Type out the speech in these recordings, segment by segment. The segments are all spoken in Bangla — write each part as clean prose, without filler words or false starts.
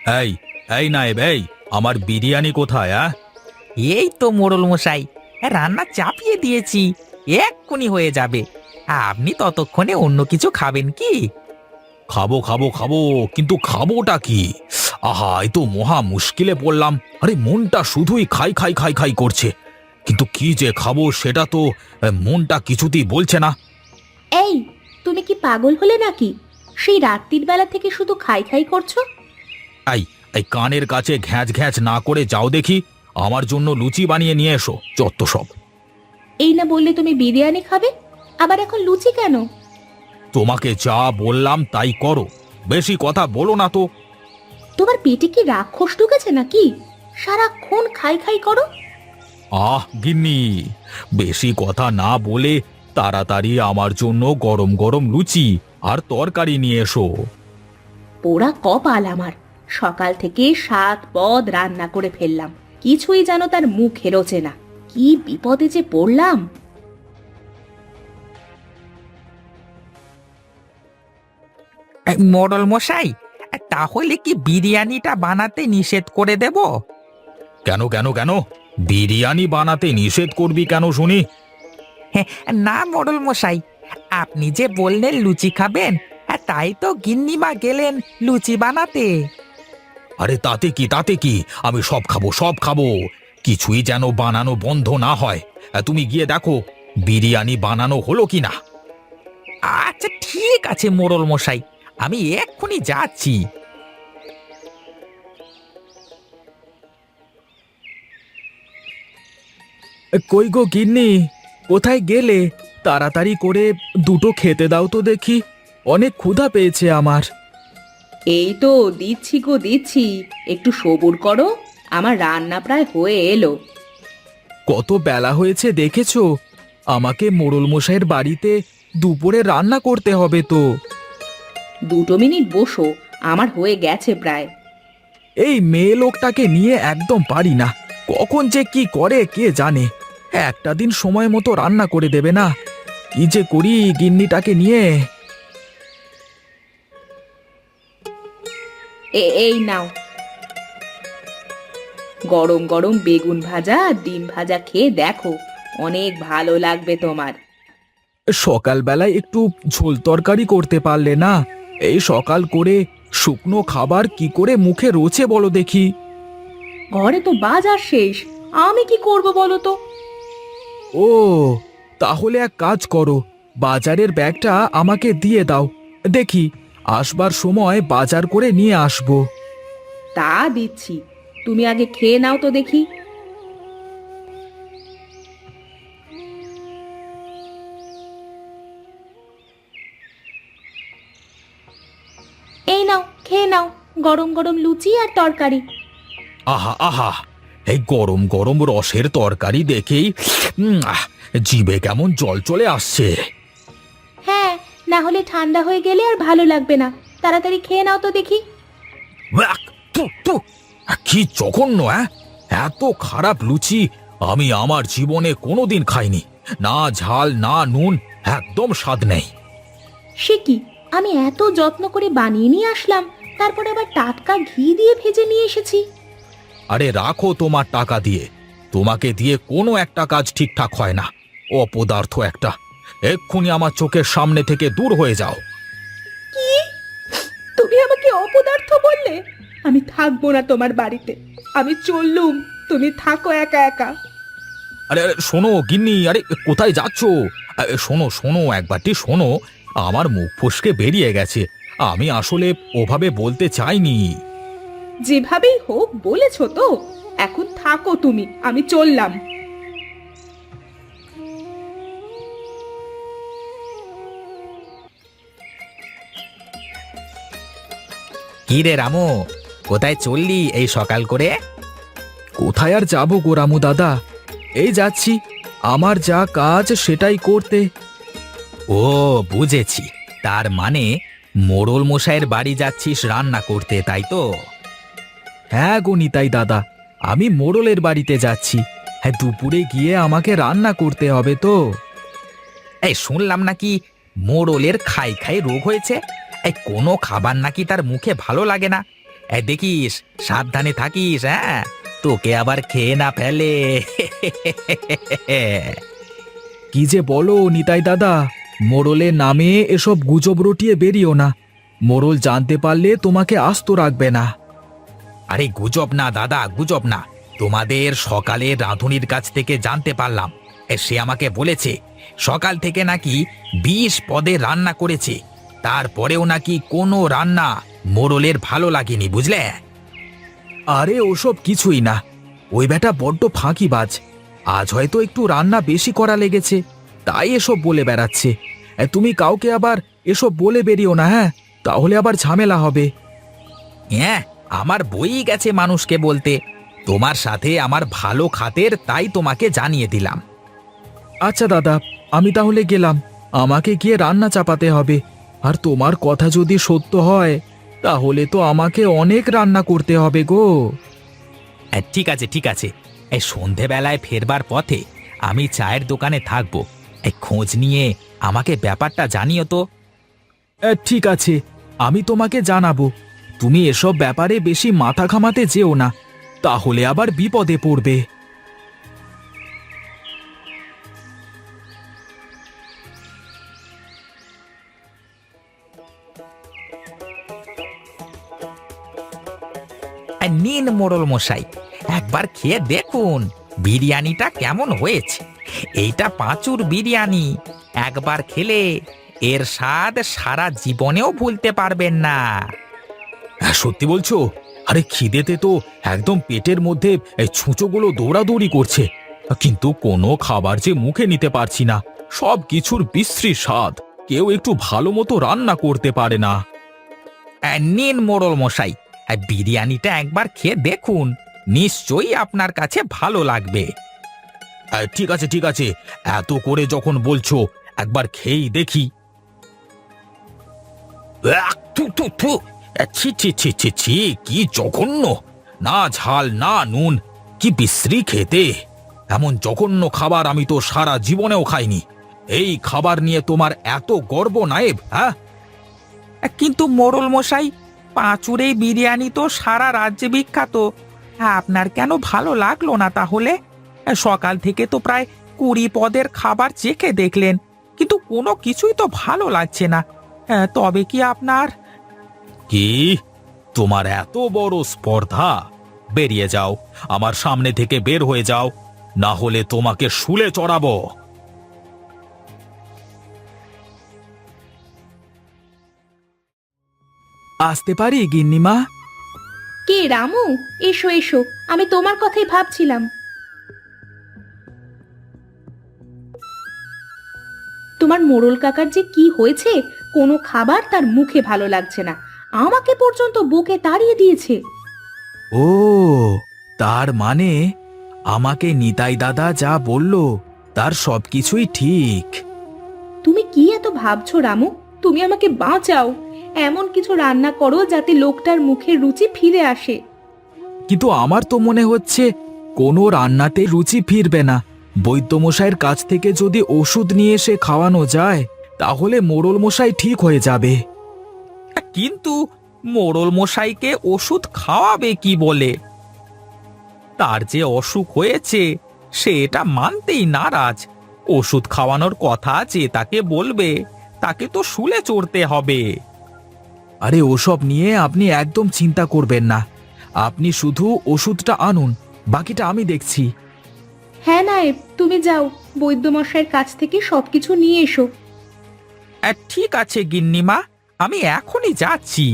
এই এই নায়েব, এই আমার বিরিয়ানি কোথায়? এই তো মোড়ল মশাই, রান্না চাপিয়ে দিয়েছি, এক্ষুনি হয়ে যাবে। আপনি ততক্ষণে অন্য কিছু খাবেন কি? খাবো খাবো খাবো, কিন্তু খাবোটা কি? আহা, এই তো মহা মুশকিলে পড়লাম। আরে মনটা শুধুই খাই খাই খাই খাই করছে, কিন্তু কি যে খাবো সেটা তো মনটা কিছুতেই বলছে না। এই, তুমি কি পাগল হলে নাকি? সেই রাত্রির বেলা থেকে শুধু খাই খাই করছো। এই এই কানের কাছে ঘ্যাঁচ ঘ্যাঁচ না করে যাও দেখি, আমার জন্য লুচি বানিয়ে নিয়ে এসো। যত সব! এই না বললে তুমি বিরিয়ানি খাবে, আবার এখন লুচি কেন? তোমাকে যা বললাম তাই করো, বেশি কথা বলো না তো। তোমার পেটে কি রাক্ষস ঢুকেছে নাকি? সারাক্ষণ খাই খাই করো। আহ গিন্নি, বেশি কথা না বলে তাড়াতাড়ি আমার জন্য গরম গরম লুচি আর তরকারি নিয়ে এসো। পোড়া কপাল আমার, সকাল থেকে 7 পদ রান্না করে ফেললাম, কিছুই যেন তার মুখে রোচে না। কি বিপদে যে পড়লাম। মোড়ল মশাই, তাহলে কি বিরিয়ানিটা বানাতে নিষেধ করে দেব? কেন কেন কেন? বিরিয়ানি বানাতে নিষেধ করবি কেন শুনি? হ্যাঁ, না মোড়ল মশাই, আপনি যে বললেন লুচি খাবেন, তাই তো গিন্নিমা গেলেন লুচি বানাতে। আরে তাতে কি, তাতে কি? আমি সব খাবো, সব খাবো, কিছুই যেন বানানো বন্ধ না হয়। তুমি গিয়ে দেখো বিরিয়ানি বানানো হলো কি না। আচ্ছা ঠিক আছে মোড়ল মশাই, আমি এক্ষুনি যাচ্ছি। কই গো গিন্নি, কোথায় গেলে? তাড়াতাড়ি করে দুটো খেতে দাও তো দেখি, অনেক ক্ষুধা পেয়েছে আমার। এই তো দিচ্ছি গো দিচ্ছি, একটু সবুর করো, আমার রান্না প্রায় হয়ে এলো। কত বেলা হয়েছে দেখেছো? আমাকে মোড়ল মশাইয়ের বাড়িতে দুপুরে রান্না করতে হবে তো। 2 মিনিট বসো, আমার হয়ে গেছে প্রায়। এই মেয়ে লোকটাকে নিয়ে একদম পারি না, কখন যে কি করে কে জানে। একটা দিন সময় মতো রান্না করে দেবে না, কি যে করি গিন্নিটাকে নিয়ে। এই নাও, গরম গরম বেগুন ভাজা আর ডিম ভাজা খেয়ে দেখো, অনেক ভালো লাগবে তোমার। সকালবেলায় একটু ঝোল তরকারি করতে পারলে না? এই সকাল করে শুকনো খাবার কি করে মুখে রোচে বলো দেখি। ঘরে তো বাজার শেষ, আমি কি করব বলো তো? ও, তাহলে এক কাজ করো, বাজারের ব্যাগটা আমাকে দিয়ে দাও, দেখি আসবার সময় বাজার করে নিয়ে আসবো। তা দিচ্ছি, তুমি আগে খেয়ে নাও তো দেখি। এই নাও, খেয়ে নাও, গরম গরম লুচি আর তরকারি। আহা আহা, এই গরম গরম রসের তরকারি দেখেই জিভে কেমন জল চলে আসছে। হ্যাঁ, না হলে ঠান্ডা হয়ে গেলে আর ভালো লাগবে না, তাড়াতাড়ি খেয়ে নাও তো দেখি। ব্যাক, থু, থু, কি জঘন্য! এত খারাপ লুচি আমি আমার জীবনে কোনোদিন খাইনি। না ঝাল না নুন, একদম স্বাদ নেই। সে কি, আমি এত যত্ন করে বানিয়ে নিয়ে আসলাম, তারপরে আবার টাটকা ঘি দিয়ে ভেজে নিয়ে এসেছি। আরে রাখো তোমার টাকা দিয়ে, তোমাকে দিয়ে কোনো একটা কাজ ঠিকঠাক হয় না। অপদার্থ একটা, এক্ষুনি আমার চোখের সামনে থেকে দূর হয়ে যাও। কি? তুমি আমাকে অপদার্থ বললে? আমি থাকবো না তোমার বাড়িতে, আমি চললুম, তুমি থাকো একা একা। আরে আরে, শোনো গিন্নি, আরে কোথায় যাচ্ছ? শোনো শোনো, একবারটি শোনো, আমার মুখ ফসকে বেরিয়ে গেছে, আমি আসলে ওভাবে বলতে চাইনি। যেভাবেই হোক বলেছো তো, এখন থাকো তুমি, আমি চললাম। কি রে রামু, কোথায় চললি এই সকাল করে? কোথায় আর যাবো গো রামু দাদা, এই যাচ্ছি, আমার যা কাজ সেটাই করতে। ও বুঝেছি, তার মানে মোড়ল মশাইয়ের বাড়ি যাচ্ছিস রান্না করতে, তাই তো? হ্যাঁ গো নিতাই দাদা, আমি মোড়লের বাড়িতে যাচ্ছি। হ্যাঁ, দুপুরে গিয়ে আমাকে রান্না করতে হবে তো। এই শুনলাম নাকি মোড়লের খাই খাই রোগ হয়েছে, এই কোনো খাবার নাকি তার মুখে ভালো লাগে না, দেখিস, সাবধানে থাকিস, হ্যাঁ, তোকে আবার খেয়ে না ফেলে। কি যে বলো নিতাই দাদা, মোড়লের নামে এসব গুজব রটিয়ে বেরিও না। মোড়ল জানতে পারলে তোমাকে আস্ত রাখবে না। আরে গুজব না দাদা, গুজব না। তোমাদের সকালে রাঁধুনির কাছ থেকে জানতে পারলাম, সে আমাকে বলেছে সকাল থেকে নাকি 20 পদে রান্না করেছে, তারপরেও নাকি কোনো রান্না মোড়লের ভালো লাগেনি, বুঝলে? আরে ওসব কিছুই না, ওই বেটা বড্ড ফাঁকিবাজ। আজ হয়তো একটু রান্না বেশি করা লেগেছে, তাই এসব বলে বেড়াচ্ছে। তুমি কাউকে আবার এসব বলে বেরিও না, হ্যাঁ, তাহলে আবার ঝামেলা হবে। হ্যাঁ, আমার বই গেছে মানুষকে বলতে। তোমার সাথে আমার ভালো খাতের, তাই তোমাকে জানিয়ে দিলাম। আচ্ছা দাদা, আমি তাহলে গেলাম। আমাকে গিয়ে রান্না চাপাতে হবে। আর তোমার কথা যদি সত্য হয়, তাহলে তো আমাকে অনেক রান্না করতে হবে গো। ঠিক আছে, ঠিক আছে। এই সন্ধেবেলায় ফেরবার পথে আমি চায়ের দোকানে থাকবো। এই খোঁজ নিয়ে আমাকে ব্যাপারটা জানিও তো। ঠিক আছে, আমি তোমাকে জানাবো। তুমি এসব ব্যাপারে বেশি মাথা ঘামাতে যেও না, তাহলে আবার বিপদে পড়বে। নিন মোড়ল মশাই, একবার খেয়ে দেখুন বিরিয়ানিটা কেমন হয়েছে। এইটা পাঁচুর বিরিয়ানি, একবার খেলে এর স্বাদ সারা জীবনেও ভুলতে পারবেন না। সত্যি বলছো? আরে খিদেতে তো একদম পেটের মধ্যে এই ছুঁচোগুলো দৌড়াদৌড়ি করছে, কিন্তু কোনো খাবার যে মুখে নিতে পারছি না। সব কিছুর বিশ্রী স্বাদ, কেউ একটু ভালো মতো রান্না করতে পারে না। নিন মোড়ল মশাই, বিরিয়ানিটা একবার খেয়ে দেখুন, নিশ্চয়ই আপনার কাছে ভালো লাগবে। ঠিক আছে ঠিক আছে, এত করে যখন বলছো একবার খেয়েই দেখি। থু থু থু, ছি ছি ছি ছি ছি, কি জঘন্য! না ঝাল না নুন, কি বিশ্রী খেতে! এমন জঘন্য খাবার আমি তো সারা জীবনেও খাইনি। এই খাবার নিয়ে তোমার এত গর্ব নায়েব, হ্যাঁ? কিন্তু মোড়ল মশাই, পাঁচুর এই বিরিয়ানি তো সারা রাজ্যে বিখ্যাত। আপনার কেন ভালো লাগলো না তাহলে? সকাল থেকে তো প্রায় 20 পদের খাবার চেখে দেখলেন, কিন্তু কোনো কিছুই তো ভালো লাগছে না। তবে কি আপনার... কি, তোমার এত বড় স্পর্ধা? বেরিয়ে যাও, আমার সামনে থেকে বের হয়ে যাও, না হলে তোমাকে শুলে চড়াবো। আসতে পারি গিন্নিমা? কে রামু? এসো এসো, আমি তোমার কথাই ভাবছিলাম। তোমার মোড়ল কাকার যে কি হয়েছে, কোনো খাবার তার মুখে ভালো লাগছে না, আমাকে পর্যন্ত বকে তাড়িয়ে দিয়েছে। ও, তার মানে আমাকে নিতাই দাদা যা বলল তার সবকিছুই ঠিক। তুমি কি এত ভাবছো রামু? তুমি আমাকে বাঁচাও, এমন কিছু রান্না করো যাতে লোকটার মুখের রুচি ফিরে আসে। কিন্তু আমার তো মনে হচ্ছে কোনো রান্নাতে রুচি ফিরবে না। বৈদ্যমশাইয়ের কাছ থেকে যদি ওষুধ নিয়ে এসে খাওয়ানো যায়, তাহলে মোড়ল মশাই ঠিক হয়ে যাবে। কিন্তু মোড়ল মশাইকে ওষুধ খাওয়াবে কি বলে? তার যে অসুখ হয়েছে সে এটা মানতেই নারাজ। ওষুধ খাওয়ানোর কথা যে তাকে বলবে, তাকে তো শুলে চড়তে হবে। আরে ওসব নিয়ে আপনি একদম চিন্তা করবেন না, আপনি শুধু ওষুধটা আনুন, বাকিটা আমি দেখছি। হ্যাঁ নায়েব, তুমি যাও, বৈদ্যমশাইয়ের কাছ থেকে সবকিছু নিয়ে এসো। ঠিক আছে গিন্নিমা, আমি এখনই যাচ্ছি।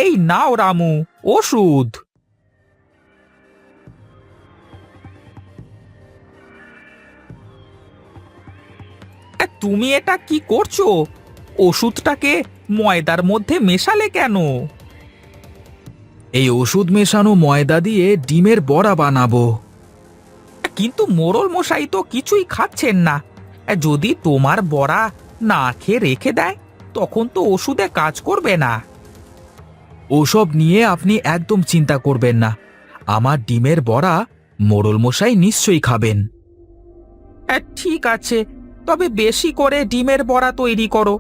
এই নাও রামু, ওষুধ। তুমি এটা কি করছো? ওষুধটাকে ময়দার মধ্যে মেশালে কেন? এই ওষুধ মেশানো ময়দা দিয়ে ডিমের বড়া বানাবো। কিন্তু মোড়ল মশাই তো কিছুই খাচ্ছেন না। যদি তোমার বড়া না খেয়ে রেখে দেয়, তখন তো ওষুধে কাজ করবে না। ওসব নিয়ে আপনি একদম চিন্তা করবেন না, আমার ডিমের বড়া মোড়ল মশাই নিশ্চয়ই খাবেন। ঠিক আছে, তবে বেশি করে ডিমের বড়া তৈরি করো।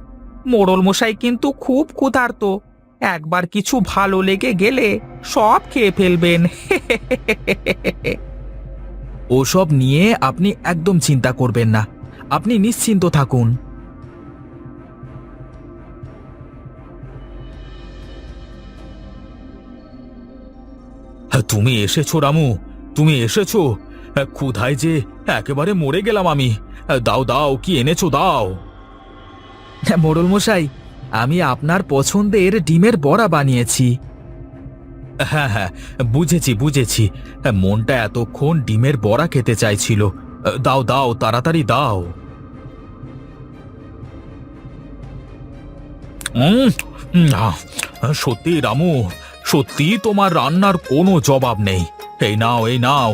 মোড়ল মশাই কিন্তু খুব ক্ষুধার্ত, একবার কিছু ভালো লেগে গেলে সব খেয়ে ফেলবেন। ওসব নিয়ে আপনি একদম চিন্তা করবেন না, আপনি নিশ্চিন্ত থাকুন। তুমি এসেছো রামু, তুমি এসেছো। ক্ষুধায় যে একেবারে মরে গেলাম আমি। দাও দাও, কি এনেছো দাও। মোড়ল মশাই, আমি আপনার পছন্দের ডিমের বড়া বানিয়েছি। হ্যাঁ হ্যাঁ, বুঝেছি বুঝেছি, মনটা এতক্ষণ ডিমের বড়া খেতে চাইছিল। দাও দাও, তাড়াতাড়ি দাও। সত্যি রামু, সত্যি তোমার রান্নার কোনো জবাব নেই। এই নাও এই নাও,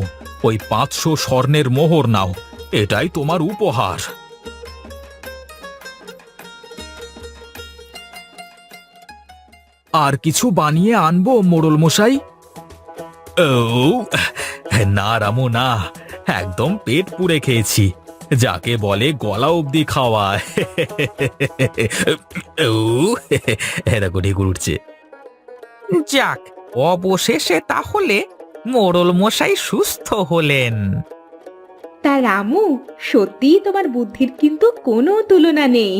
ওই 500 স্বর্ণের মোহর নাও, এটাই তোমার উপহার। আর কিছু বানিয়ে আনবো মোড়ল মশাই? ও না রামু না, একদম পেট পুড়ে খেয়েছি, যাকে বলে গলা অবধি খাওয়া। দেখো ঢেকুর উঠছে। যাক, অবশেষে তাহলে মোড়ল মশাই সুস্থ হলেন। তা রামু, সত্যিই তোমার বুদ্ধির কিন্তু কোনো তুলনা নেই।